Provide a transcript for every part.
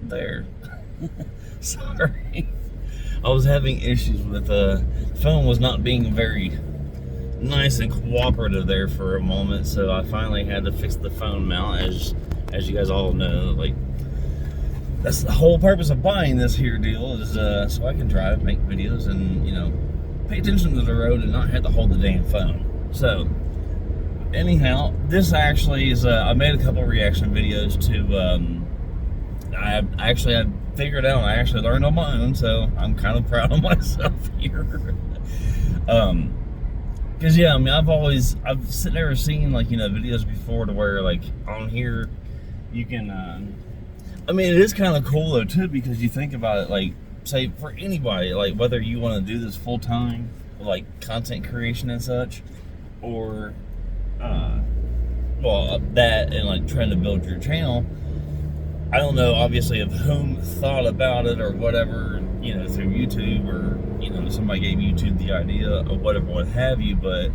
There. Sorry. I was having issues with the phone was not being very nice and cooperative there for a moment, so I finally had to fix the phone mount. As you guys all know, like, that's the whole purpose of buying this here deal, is so I can drive, make videos, and pay attention to the road and not have to hold the damn phone. So anyhow, this actually is I made a couple reaction videos to I figured out, I actually learned on my own, so I'm kind of proud of myself here. Because yeah, I mean, I've sitting there seen like videos before to where like on here you can I mean, it is kind of cool though too, because you think about it, like, say for anybody, like whether you want to do this full time, like content creation and such, or well, that and like trying to build your channel. I don't know, obviously, of whom thought about it or whatever, through YouTube, or somebody gave YouTube the idea or whatever, what have you. But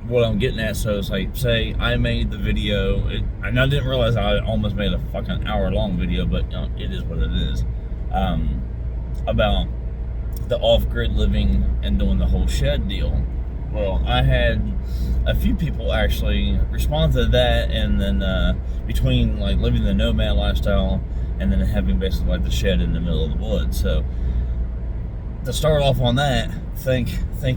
what I'm getting at, so it's like, say I made the video, and I didn't realize I almost made a fucking hour-long video, but it is what it is, about the off-grid living and doing the whole shed deal. Well, I had a few people actually respond to that, and then between like living the nomad lifestyle and then having basically like the shed in the middle of the woods. So to start off on that, thank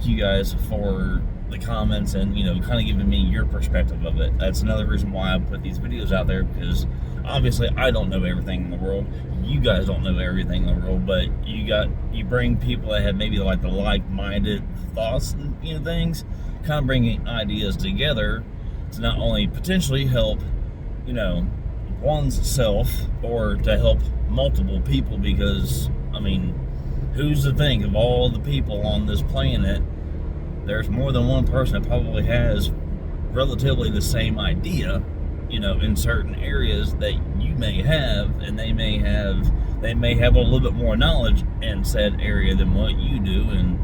you guys for the comments and kind of giving me your perspective of it. That's another reason why I put these videos out there, because obviously I don't know everything in the world. You guys don't know everything in the world, but you bring people that have maybe like the like-minded thoughts and things, kind of bringing ideas together to not only potentially help one's self, or to help multiple people. Because I mean, who's to think of all the people on this planet, there's more than one person that probably has relatively the same idea, in certain areas that you may have, and they may have a little bit more knowledge in said area than what you do. And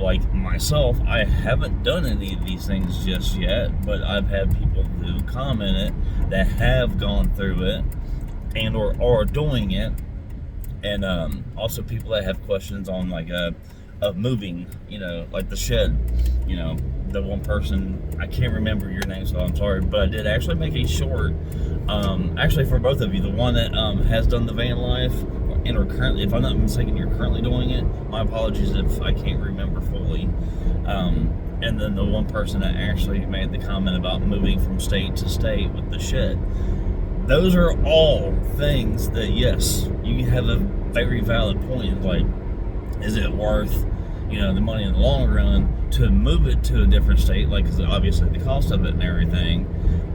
like myself, I haven't done any of these things just yet, but I've had people who commented that have gone through it and or are doing it, and also people that have questions on like of moving, like the shed. The one person, I can't remember your name, so I'm sorry, but I did actually make a short, actually for both of you, the one that has done the van life, and or currently, if I'm not mistaken, you're currently doing it. My apologies if I can't remember fully. And then the one person that actually made the comment about moving from state to state with the shed. Those are all things that, yes, you have a very valid point. Like, is it worth the money in the long run to move it to a different state, like, because obviously the cost of it and everything,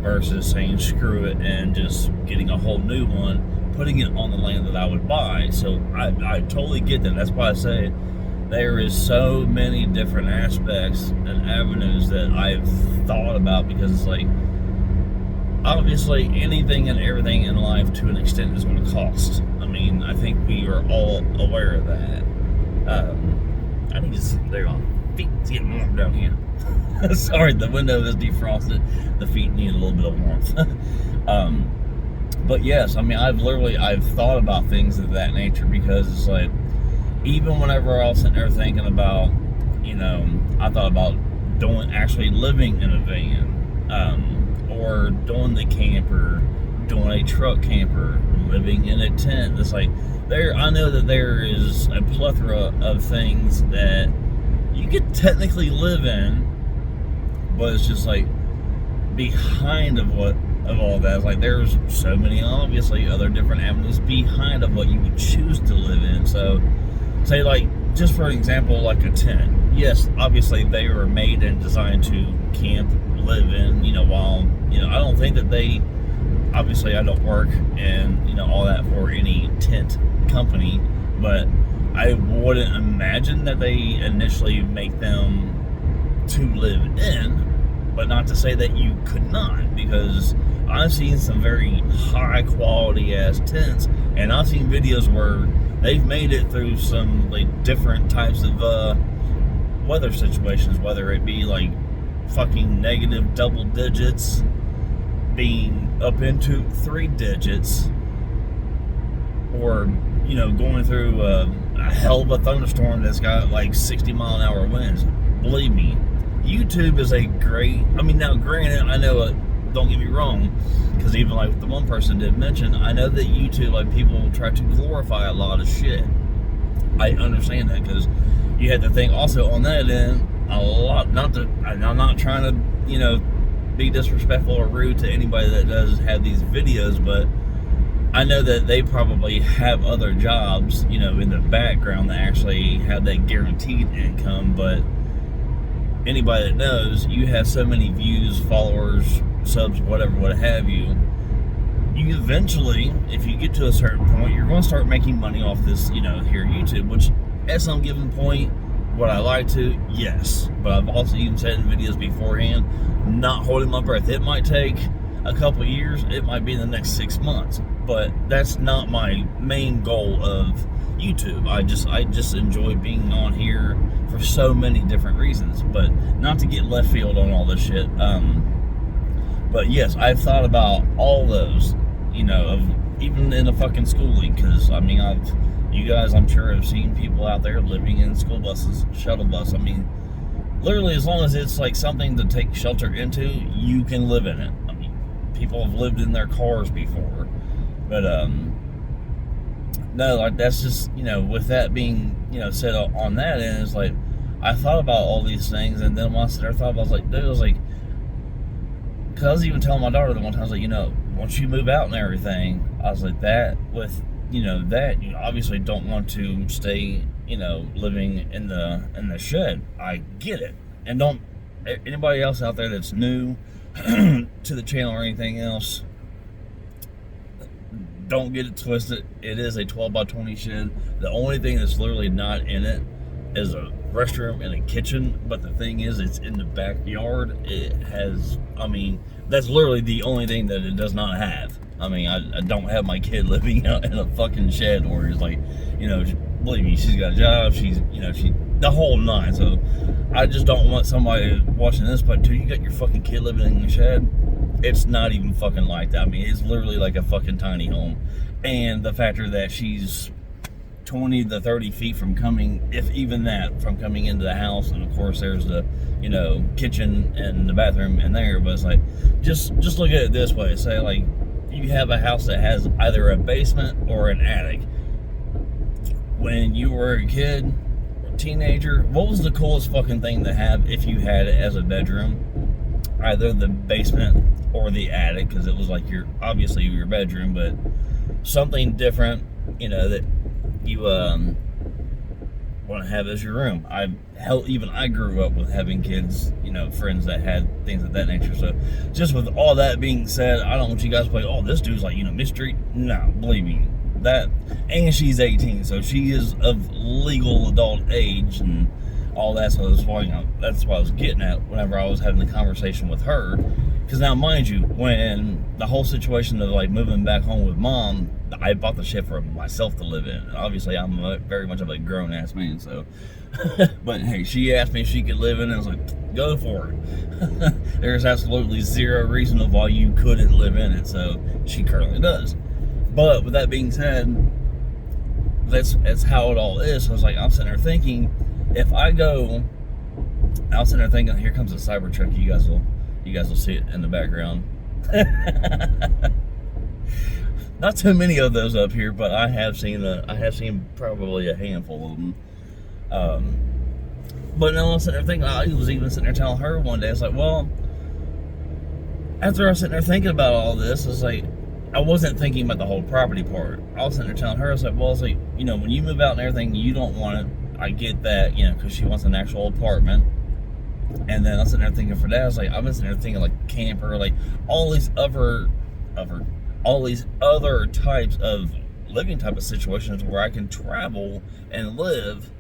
versus saying screw it and just getting a whole new one, putting it on the land that I would buy. So I totally get that. That's why I say there is so many different aspects and avenues that I've thought about, because it's like, obviously anything and everything in life to an extent is going to cost. I mean, I think we are all aware of that. I need to sit there on feet. It's getting warm down here. Sorry, the window is defrosted. The feet need a little bit of warmth. But yes, I mean, I've thought about things of that nature, because it's like, even whenever I was sitting there thinking about, I thought about actually living in a van, or doing the camper, doing a truck camper, living in a tent. It's like, I know that there is a plethora of things that you could technically live in, but it's just like behind of all that. It's like, there's so many obviously other different avenues behind of what you would choose to live in. So say, like, just for example, like a tent. Yes, obviously they are made and designed to camp, live in, while I don't think that they, obviously I don't work and all that for any tent company, but I wouldn't imagine that they initially make them to live in. But not to say that you could not, because I've seen some very high quality ass tents, and I've seen videos where they've made it through some like different types of weather situations, whether it be like fucking negative double digits, being up into 3 digits, or, you know, going through a hell of a thunderstorm that's got like 60-mile-an-hour winds. Believe me, YouTube is a great, I mean, now granted, I know, don't get me wrong, because even like the one person did mention, I know that YouTube, like, people try to glorify a lot of shit. I understand that, because you have to think also on that end, a lot, I'm not trying to, you know, be disrespectful or rude to anybody that does have these videos, but I know that they probably have other jobs, you know, in the background that actually have that guaranteed income. But anybody that knows, you have so many views, followers, subs, whatever, what have you. You eventually, if you get to a certain point, you're going to start making money off this, you know, here YouTube, which at some given point, would I like to? Yes. But I've also even said in videos beforehand, not holding my breath. It might take a couple years. It might be in the next 6 months. But that's not my main goal of YouTube. I just enjoy being on here for so many different reasons. But not to get left field on all this shit. But yes, I've thought about all those, you know, of even in a fucking schooling. Because, I mean, you guys, I'm sure, have seen people out there living in school buses, shuttle bus. I mean, literally, as long as it's like something to take shelter into, you can live in it. I mean, people have lived in their cars before. But, no, like, that's just, you know, with that being, you know, said on that end, it's like, I thought about all these things, and then once I thought about it, I was like, dude, I was like, because I was even telling my daughter the one time, I was like, you know, once you move out and everything, I was like, that with, you know, that you obviously don't want to stay, you know, living in the shed. I get it. And don't, anybody else out there that's new to the channel or anything else, don't get it twisted. It is a 12 by 20 shed. The only thing that's literally not in it is a restroom and a kitchen, but the thing is, it's in the backyard. It has, I mean, that's literally the only thing that it does not have. I mean, I don't have my kid living out in a fucking shed where it's like, you know, believe me, she's got a job, she's, you know, the whole nine. So I just don't want somebody watching this, but dude, you got your fucking kid living in a shed? It's not even fucking like that. I mean, it's literally like a fucking tiny home. And the factor that she's 20 to 30 feet from coming, if even that, from coming into the house, and of course there's the, you know, kitchen and the bathroom in there. But it's like, just look at it this way. Say, like, you have a house that has either a basement or an attic. When you were a kid or teenager, what was the coolest fucking thing to have if you had it as a bedroom? Either the basement or the attic, because it was like obviously your bedroom, but something different, you know, that you want to have as your room. Even I grew up with having kids, you know, friends that had things of that nature. So just with all that being said, I don't want you guys to play, oh, this dude's like, you know, mystery. No, believe me, that, and she's 18, so she is of legal adult age and all that. So that's why I was getting at whenever I was having the conversation with her. Because now, mind you, when the whole situation of like moving back home with mom, I bought the shit for myself to live in. And obviously, I'm very much of a grown-ass man, so. But hey, she asked me if she could live in it. I was like, go for it. There's absolutely zero reason of why you couldn't live in it, so she currently does. But with that being said, that's how it all is. So I was like, I'm sitting there thinking, if I go, I was sitting there thinking, here comes a Cybertruck. You guys will see it in the background. Not too many of those up here, but I have seen probably a handful of them. But now I'm sitting there thinking, I was even sitting there telling her one day, I was like, well, after I was sitting there thinking about all this, it's like, I wasn't thinking about the whole property part. I was sitting there telling her, I was like, well, it's like, you know, when you move out and everything, you don't want it. I get that, you know, because she wants an actual apartment. And then I was sitting there thinking for that, I was like, I've been sitting there thinking like camper, like all these other types of living type of situations where I can travel and live.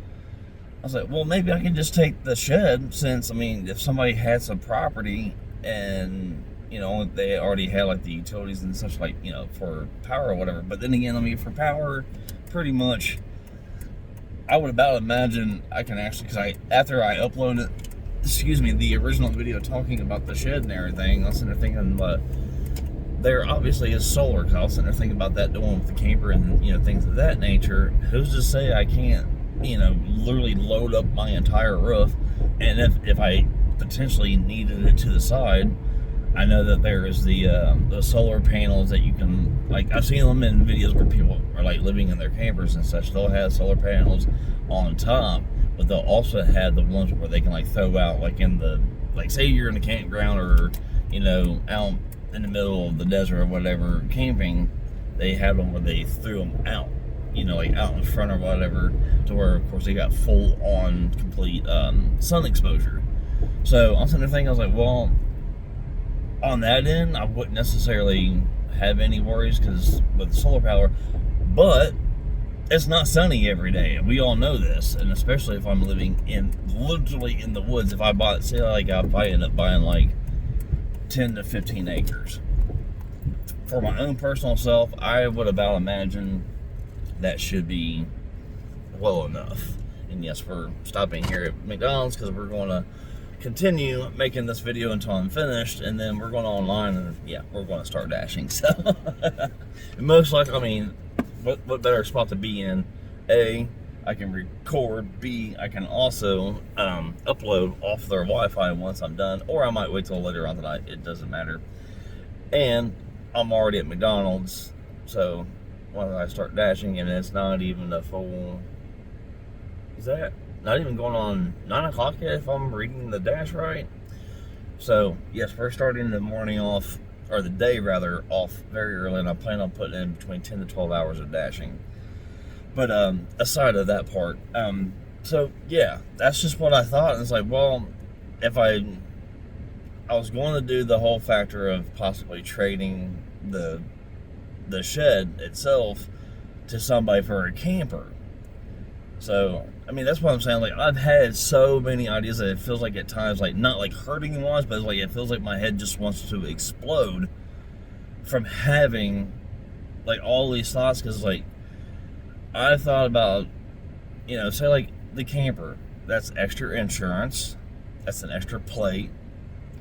I was like, well, maybe I can just take the shed, since, I mean, if somebody had some property and, you know, they already had like the utilities and such, like, you know, for power or whatever. But then again, I mean, for power, pretty much, I would about imagine I can actually, because after I uploaded, the original video talking about the shed and everything, I was sitting there thinking, there obviously is solar, because I was sitting there thinking about that doing with the camper and, things of that nature. Who's to say I can't, literally load up my entire roof? And if I potentially needed it to the side, I know that there is the solar panels that you can, like, I've seen them in videos where people are like living in their campers and such. They'll have solar panels on top, but they'll also have the ones where they can like throw out, like in the, like, say you're in a campground or out in the middle of the desert or whatever camping, they have them where they threw them out, like out in front or whatever, to where of course they got full on complete sun exposure. So I'm sitting there thinking, I was like, well, on that end, I wouldn't necessarily have any worries because with the solar power, but it's not sunny every day, and we all know this. And especially if I'm living literally in the woods, if I bought, say, like, if I end up buying like 10 to 15 acres for my own personal self, I would about imagine that should be well enough. And yes, we're stopping here at McDonald's because we're going to continue making this video until I'm finished, and then we're going online and we're going to start dashing. So most likely, I mean, what better spot to be in? A, I can record. B, I can also upload off their Wi-Fi once I'm done, or I might wait till later on tonight. It doesn't matter. And I'm already at McDonald's, so when I start dashing, and it's not even a full, is that not even going on 9 o'clock yet if I'm reading the dash right? So yes, we're starting the morning off, or the day rather, off very early, and I plan on putting in between 10 to 12 hours of dashing. But aside of that part, so yeah, that's just what I thought. And it's like, well, if I was going to do the whole factor of possibly trading the shed itself to somebody for a camper. So, I mean, that's what I'm saying. Like, I've had so many ideas that it feels like at times, like, not like hurting wise, but it's like it feels like my head just wants to explode from having like all these thoughts. Because like, I thought about, say like the camper, that's extra insurance, that's an extra plate.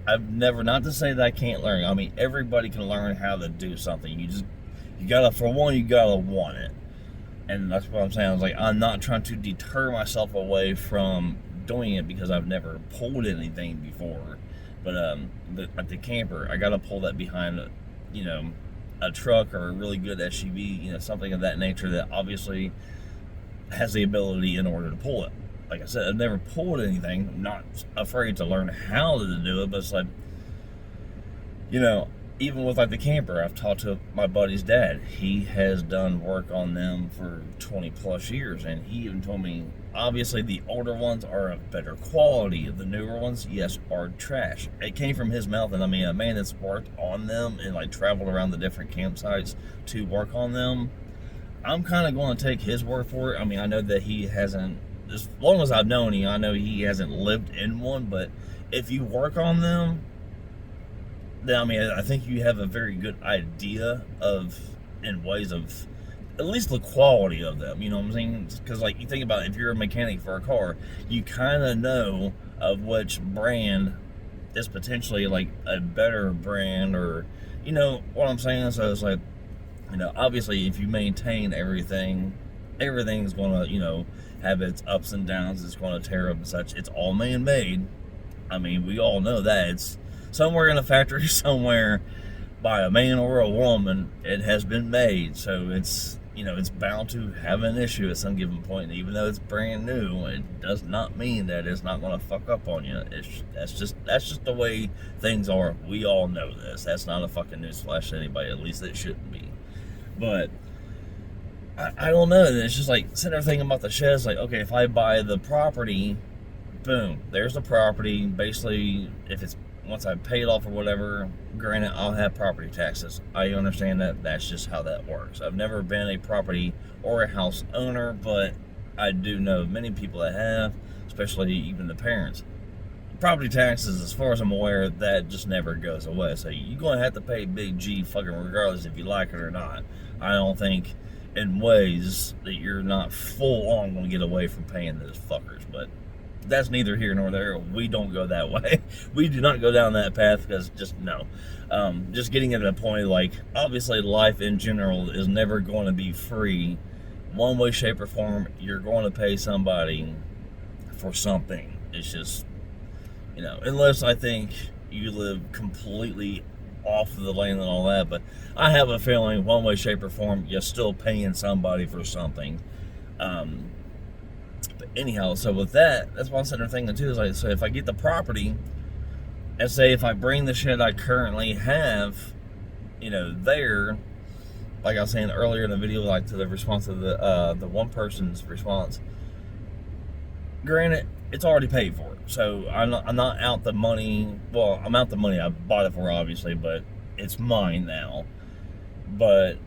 I've never, not to say that I can't learn. I mean, everybody can learn how to do something. You gotta, for one, you gotta want it. And that's what I'm saying. I was like, I'm not trying to deter myself away from doing it because I've never pulled anything before. But at the camper, I gotta pull that behind a truck or a really good SUV, something of that nature that obviously has the ability in order to pull it. Like I said, I've never pulled anything. I'm not afraid to learn how to do it, but it's like, even with like the camper, I've talked to my buddy's dad. He has done work on them for 20 plus years, and he even told me, obviously the older ones are of better quality. The newer ones, yes, are trash. It came from his mouth, and I mean, a man that's worked on them and like traveled around the different campsites to work on them, I'm kind of going to take his word for it. I mean, I know that he hasn't, as long as I've known him, I know he hasn't lived in one, but if you work on them, then I mean, I think you have a very good idea of, in ways of, at least the quality of them, you know what I'm saying? Because like, you think about it, if you're a mechanic for a car, you kind of know of which brand is potentially like a better brand, or, you know what I'm saying? So it's like, obviously if you maintain everything, everything's going to, have its ups and downs, it's going to tear up and such. It's all man-made. I mean, we all know that. It's somewhere in a factory, somewhere by a man or a woman, it has been made. So it's, it's bound to have an issue at some given point. And even though it's brand new, it does not mean that it's not going to fuck up on you. That's just the way things are. We all know this. That's not a fucking newsflash to anybody. At least it shouldn't be. But I don't know. It's just like sitting there thinking about the sheds. Like, okay, if I buy the property, boom, there's the property. Basically, if it's, once I pay it off or whatever, granted, I'll have property taxes. I understand that. That's just how that works. I've never been a property or a house owner, but I do know many people that have, especially even the parents. Property taxes, as far as I'm aware, that just never goes away. So you're going to have to pay big G fucking regardless if you like it or not. I don't think in ways that you're not full on going to get away from paying those fuckers. But that's neither here nor there. We don't go that way. We do not go down that path because just no. Just getting at a point, like, obviously life in general is never going to be free. One way, shape, or form, you're going to pay somebody for something. It's just, unless I think you live completely off of the land and all that, but I have a feeling one way, shape, or form, you're still paying somebody for something. But anyhow, so with that's what I'm sitting there thinking too, is like, so if I get the property, and say if I bring the shed I currently have, there, like I was saying earlier in the video, like to the response of the one person's response, granted, it's already paid for. So I'm not out the money. Well, I'm out the money I bought it for, obviously, but it's mine now. But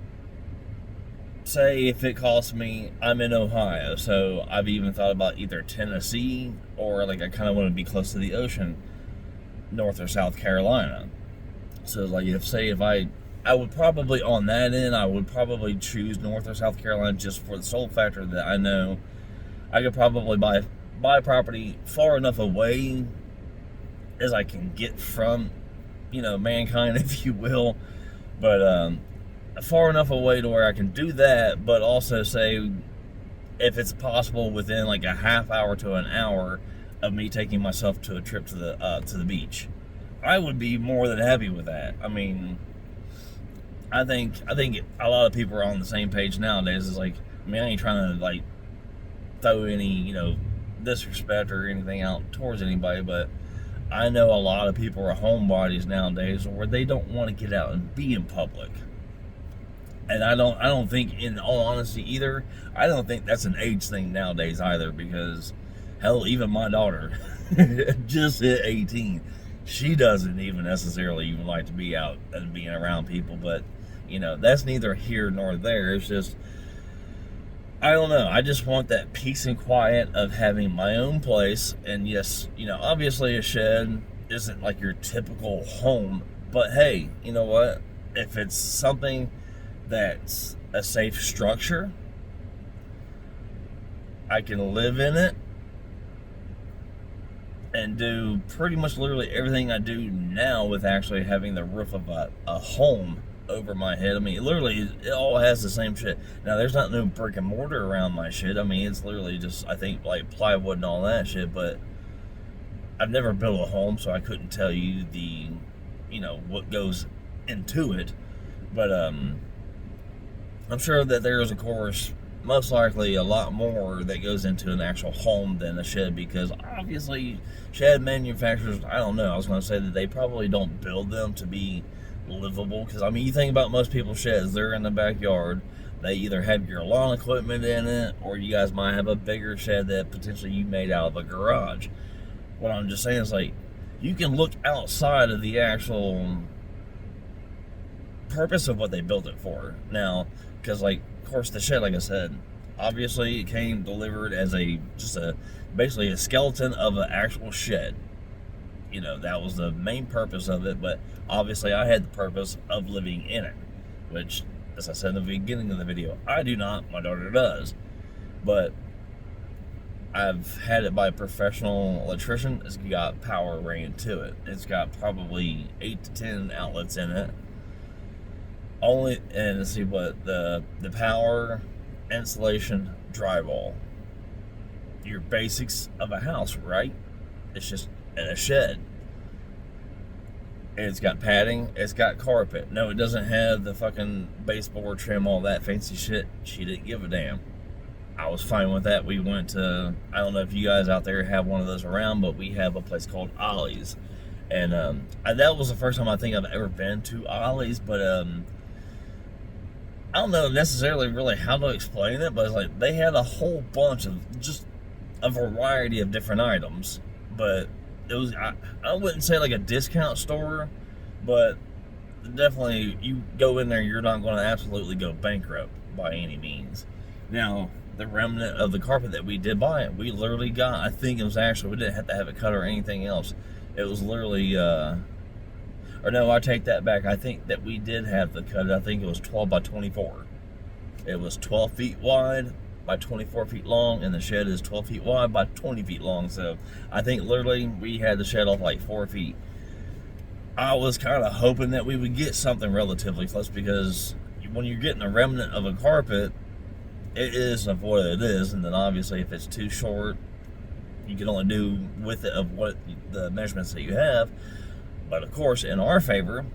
say if it costs me, I'm in Ohio, so I've even thought about either Tennessee or, like, I kind of want to be close to the ocean, North or South Carolina. So like if I would probably, on that end, I would probably choose North or South Carolina just for the sole factor that I know I could probably buy property far enough away as I can get from, mankind, if you will. But far enough away to where I can do that, but also say if it's possible within like a half hour to an hour of me taking myself to a trip to the beach, I would be more than happy with that. I mean, I think a lot of people are on the same page nowadays. It's like, I ain't trying to like throw any disrespect or anything out towards anybody, but I know a lot of people are homebodies nowadays where they don't want to get out and be in public. And I don't think, in all honesty either, I don't think that's an age thing nowadays either, because hell, even my daughter just hit 18. She doesn't even necessarily even like to be out and being around people, but that's neither here nor there. It's just, I don't know. I just want that peace and quiet of having my own place. And yes, obviously a shed isn't like your typical home, but hey, you know what? If it's something that's a safe structure, I can live in it and do pretty much literally everything I do now with actually having the roof of a home over my head. I mean, literally, it all has the same shit. Now, there's not no brick and mortar around my shit. I mean, it's literally just, I think, like plywood and all that shit, but I've never built a home, so I couldn't tell you what goes into it. But I'm sure that there is, of course, most likely a lot more that goes into an actual home than a shed, because obviously shed manufacturers, I don't know, I was going to say that they probably don't build them to be livable, because I mean, you think about most people's sheds, they're in the backyard, they either have your lawn equipment in it, or you guys might have a bigger shed that potentially you made out of a garage. What I'm just saying is, like, you can look outside of the actual purpose of what they built it for now, because, like, of course, the shed, like I said, obviously it came delivered as basically a skeleton of an actual shed. That was the main purpose of it, but obviously I had the purpose of living in it, which, as I said in the beginning of the video, I do not, my daughter does. But I've had it by a professional electrician. It's got power ran to it. It's got probably 8 to 10 outlets in it. And let's see what the power, insulation, drywall, your basics of a house, right? It's just in a shed. It's got padding, it's got carpet. No, it doesn't have the fucking baseboard trim, all that fancy shit. She didn't give a damn. I was fine with that. We went to, I don't know if you guys out there have one of those around, but we have a place called Ollie's. And that was the first time I think I've ever been to Ollie's, but I don't know necessarily really how to explain it, but it's like they had a whole bunch of just a variety of different items. But it was, I wouldn't say like a discount store, but definitely you go in there, you're not going to absolutely go bankrupt by any means. Now, the remnant of the carpet that we did buy, we literally got, I think it was actually, we didn't have to have it cut or anything else. It was literally, or no, I take that back. I think that we did have the cut. I think it was 12 by 24. It was 12 feet wide by 24 feet long, and the shed is 12 feet wide by 20 feet long. So I think literally we had the shed off like 4 feet. I was kind of hoping that we would get something relatively close, because when you're getting a remnant of a carpet, it is of what it is. And then obviously if it's too short, you can only do with it of what the measurements that you have. But of course, in our favor,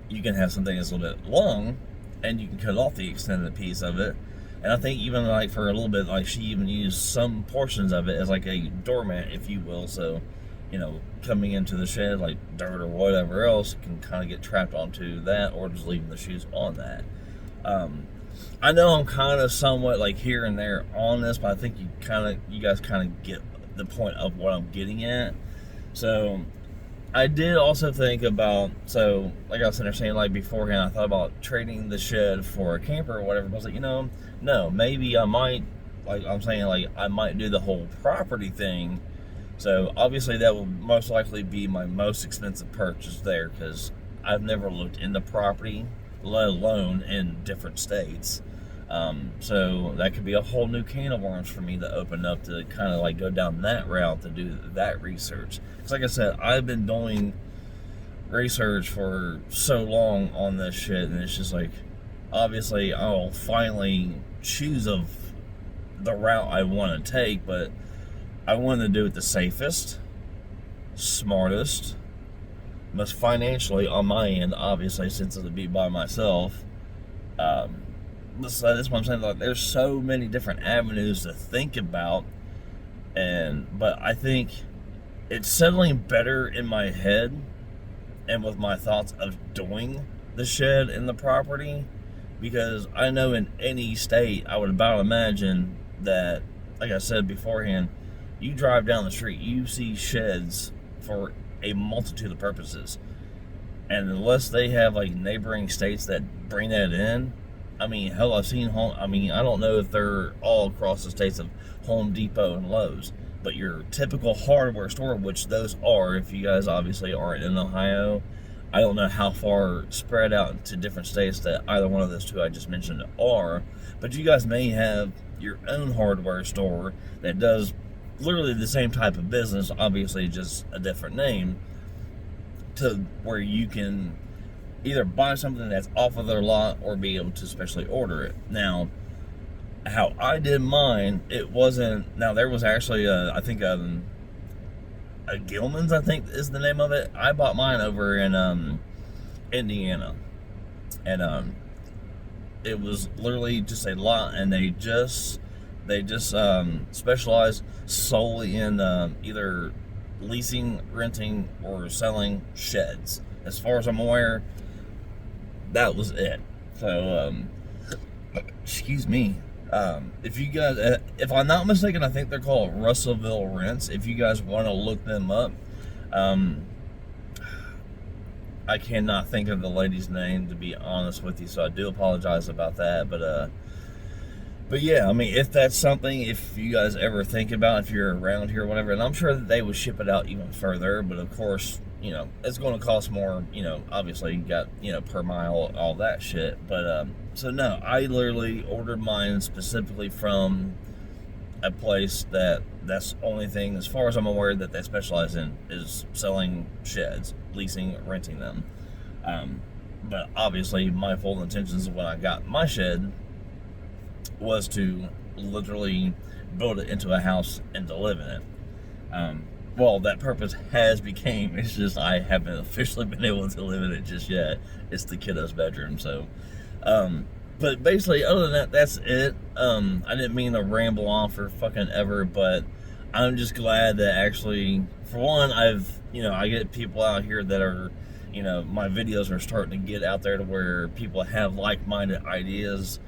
you can have something that's a little bit long, and you can cut off the extended piece of it. And I think even like for a little bit, like she even used some portions of it as like a doormat, if you will. So, you know, coming into the shed, like dirt or whatever else, can kind of get trapped onto that, or just leaving the shoes on that. I know I'm kind of somewhat like here and there on this, but I think you guys kind of get the point of what I'm getting at. So I did also think about, so like I was saying like beforehand, I thought about trading the shed for a camper or whatever, but I was like, you know, no, maybe I might, like I'm saying, like I might do the whole property thing. So obviously that will most likely be my most expensive purchase there, because I've never looked into property, let alone in different states. So that could be a whole new can of worms for me to open up, to kind of like go down that route, to do that research. Because like I said, I've been doing research for so long on this shit, and it's just like, obviously I'll finally choose of the route I want to take, but I want to do it the safest, smartest, most financially on my end, obviously, since it'll be by myself. That's what I'm saying. Like, there's so many different avenues to think about, but I think it's settling better in my head and with my thoughts of doing the shed and the property, because I know in any state, I would about imagine that, like I said beforehand, you drive down the street, you see sheds for a multitude of purposes, and unless they have like neighboring states that bring that in, I mean, hell, I've seen I don't know if they're all across the states of Home Depot and Lowe's, but your typical hardware store, which those are, if you guys obviously aren't in Ohio, I don't know how far spread out to different states that either one of those two I just mentioned are, but you guys may have your own hardware store that does literally the same type of business, obviously just a different name, to where you can either buy something that's off of their lot or be able to specially order it. Now, how I did mine, it wasn't, now there was actually I think a Gilman's, I think is the name of it. I bought mine over in Indiana, and it was literally just a lot, and they just specialize solely in either leasing, renting, or selling sheds. As far as I'm aware, that was it. So, excuse me. If you guys, if I'm not mistaken, I think they're called Russellville Rents. If you guys want to look them up, I cannot think of the lady's name, to be honest with you, so I do apologize about that. But yeah, I mean, if that's something, if you guys ever think about, if you're around here or whatever, and I'm sure that they would ship it out even further, but of course, you know, it's going to cost more, you know, obviously you got, you know, per mile, all that shit. But, so no, I literally ordered mine specifically from a place that's the only thing, as far as I'm aware, that they specialize in is selling sheds, leasing, renting them. But obviously my full intentions when I got my shed was to literally build it into a house and to live in it. Well, that purpose has became, it's just I haven't officially been able to live in it just yet. It's the kiddo's bedroom. So but basically, other than that, that's it. I didn't mean to ramble on for fucking ever, but I'm just glad that actually, for one, I get people out here that are, you know, my videos are starting to get out there to where people have like-minded ideas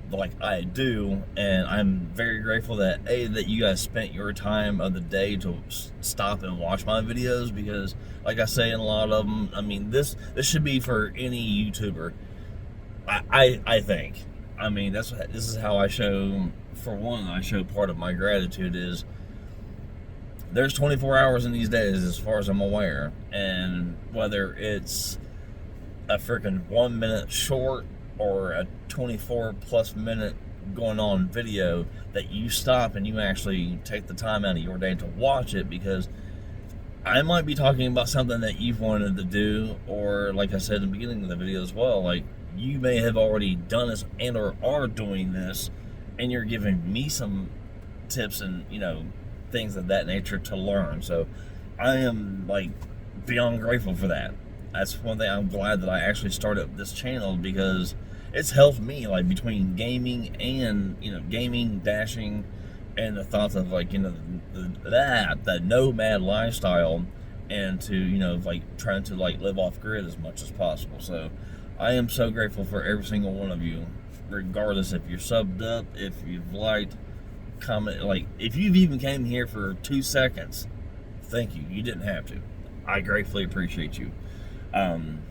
like I do, and I'm very grateful that that you guys spent your time of the day to stop and watch my videos, because like I say in a lot of them, I mean, this should be for any YouTuber. I think, I mean, this is how I show, for one, I show part of my gratitude is there's 24 hours in these days as far as I'm aware, and whether it's a freaking 1 minute short or a 24 plus minute going on video, that you stop and you actually take the time out of your day to watch it, because I might be talking about something that you've wanted to do, or like I said in the beginning of the video as well, like you may have already done this and or are doing this, and you're giving me some tips and, you know, things of that nature to learn. So I am like beyond grateful for that. That's one thing I'm glad that I actually started this channel, because it's helped me, like between gaming and, you know, gaming, dashing, and the thoughts of, like, you know, that nomad lifestyle, and to, you know, like trying to like live off grid as much as possible. So I am so grateful for every single one of you, regardless if you're subbed up, if you've liked, comment, like if you've even came here for 2 seconds, thank you. You didn't have to. I gratefully appreciate you. And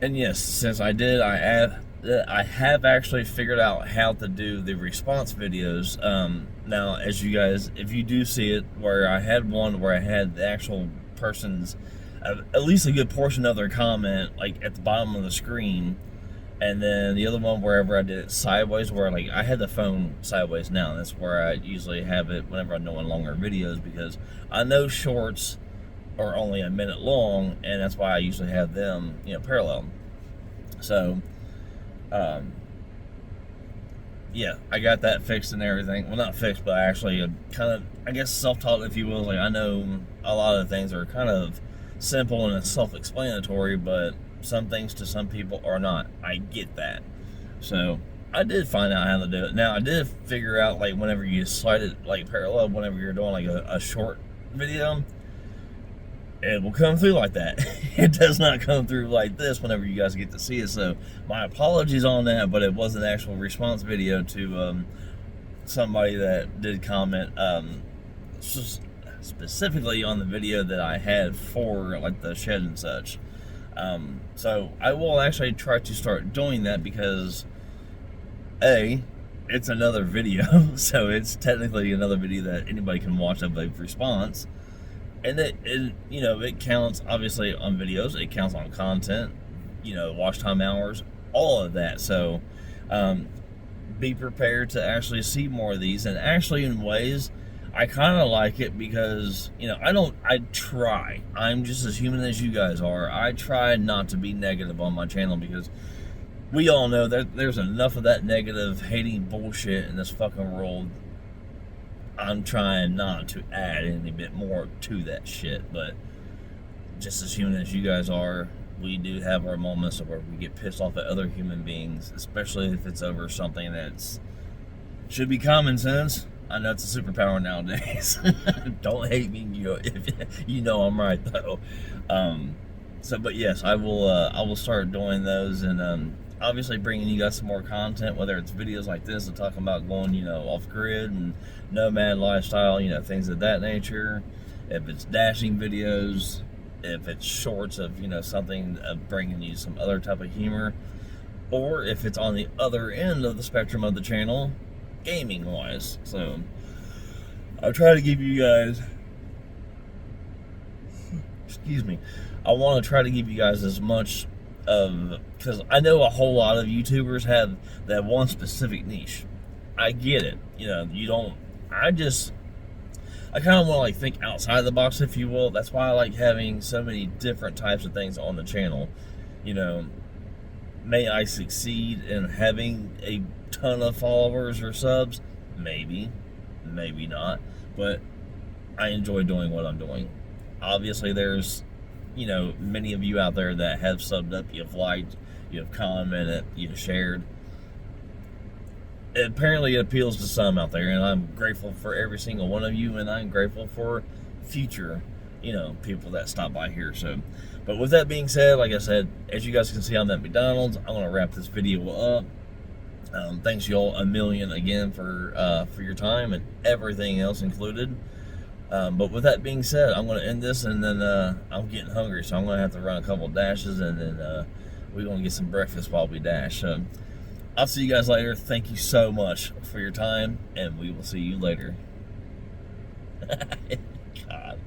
yes, since I did, I have actually figured out how to do the response videos. Now, as you guys, if you do see it, where I had one where I had the actual person's, at least a good portion of their comment, like at the bottom of the screen, and then the other one wherever I did it sideways, where like I had the phone sideways now. That's where I usually have it whenever I'm doing longer videos, because I know shorts are only a minute long, and that's why I usually have them, you know, parallel. So yeah, I got that fixed and everything. Well, not fixed, but actually kind of, I guess, self-taught, if you will. Like, I know a lot of things are kind of simple and self-explanatory, but some things to some people are not. I get that. So I did find out how to do it. Now, I did figure out, like, whenever you slide it like parallel, whenever you're doing like a short video, it will come through like that. It does not come through like this whenever you guys get to see it. So my apologies on that, but it was an actual response video to somebody that did comment specifically on the video that I had for like the shed and such. So I will actually try to start doing that, because it's another video, so it's technically another video that anybody can watch of a response. And it, you know, it counts obviously on videos, it counts on content, you know, watch time hours, all of that. So be prepared to actually see more of these. And actually, in ways, I kind of like it, because, you know, I'm just as human as you guys are. I try not to be negative on my channel, because we all know that there's enough of that negative, hating bullshit in this fucking world. I'm trying not to add any bit more to that shit, but just as human as you guys are, we do have our moments where we get pissed off at other human beings, especially if it's over something that's should be common sense. I know it's a superpower nowadays. Don't hate me, if you know I'm right though. So, but yes, I will start doing those, and obviously bringing you guys some more content, whether it's videos like this and talking about going, you know, off grid and nomad lifestyle, you know, things of that nature. If it's dashing videos, if it's shorts of, you know, something of bringing you some other type of humor, or if it's on the other end of the spectrum of the channel, gaming wise. So I'll try to give you guys, excuse me, I want to try to give you guys as much of, because I know a whole lot of YouTubers have that one specific niche. I get it. You know, you don't, I kind of want to like think outside the box, if you will. That's why I like having so many different types of things on the channel. You know, may I succeed in having a ton of followers or subs? Maybe, maybe not, but I enjoy doing what I'm doing. Obviously, there's, you know, many of you out there that have subbed up, you've liked, you've commented, you've shared. Apparently it appeals to some out there, and I'm grateful for every single one of you, and I'm grateful for future, you know, people that stop by here. So, but with that being said, like I said, as you guys can see, I'm at McDonald's. I'm gonna wrap this video up. Thanks y'all a million again for your time and everything else included. But with that being said, I'm going to end this, and then I'm getting hungry, so I'm going to have to run a couple dashes, and then we're going to get some breakfast while we dash. So I'll see you guys later. Thank you so much for your time, and we will see you later. God.